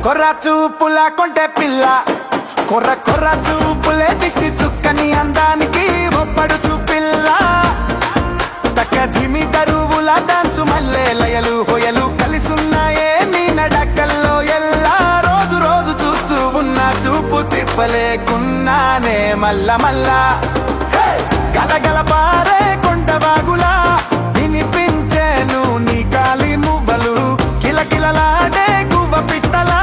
కొర్ర చూపుల కొంటె పిల్ల కొర్ర చూపులే దిష్టి చుక్కని అందానికి ఒప్పడు చూపిల్ల తక్క ధిమి దరువుల డాన్సు మల్లె లయలు హొయలు కలిసున్నాయే నీ నడకల్లో ఎల్లా రోజు రోజు చూస్తూ ఉన్నా చూపు తిప్పలేకున్నానే మల్ల గలగల పారే కొండ బాగులా వినిపించేను నీ కాలి మువ్వలు కిలకిలలాడే గువ్వ పిట్టలా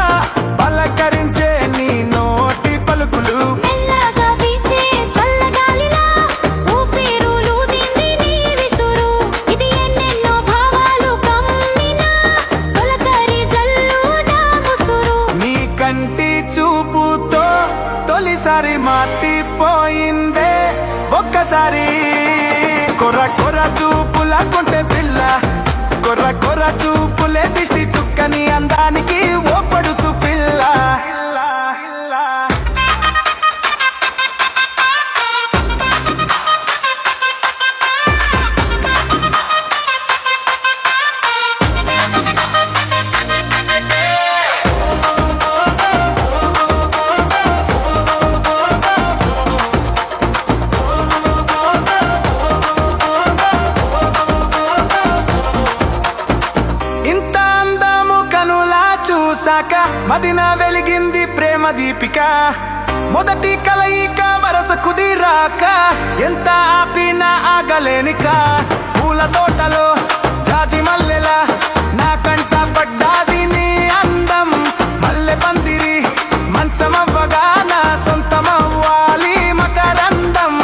పలకరించే నీ నోటి పలుకులు మెల్లగా వీచే చల్లగాలిలా ఊపిరులూదింది నీ విసురు ఇది ఎన్నెన్నో భావాలు కమ్మినా తొలకరి జల్లుడా ముసురు నీ కంటి చూపుతో తొలిసారి మాతిపోయిందే ఒక్కసారి కొర్ర చూపుల కొంటె పిల్ల కొర్ర చూపులే దిష్టి చుక్కని అందానికి ఓపడు చూపిల్ల ఇంత అందము కనులా చూసాక మదిన వెలిగింది ప్రేమ దీపిక మొదటి కలయిక వరస కుదిరాక ఎంత ఆపినా ఆగలేనిక పూల తోటలో జాజి మల్లెల నా కంట పడ్డాది నీ అందం మల్లె పందిరి మంచమవ్వగా నా సొంతమవ్వాలి మకరందం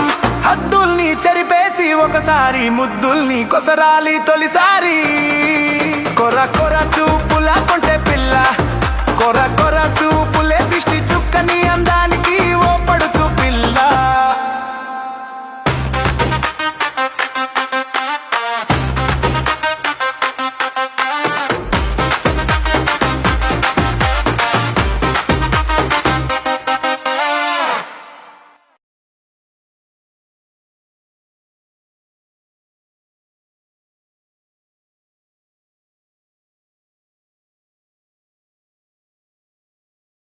హద్దుల్ని చెరిపేసి ఒకసారి ముద్దుల్ని కొసరాలి తొలిసారి కొర్ర చూపుల కొంటె పిల్ల కొర్ర చూపులే దిష్టి చుక్కని అందాన్ని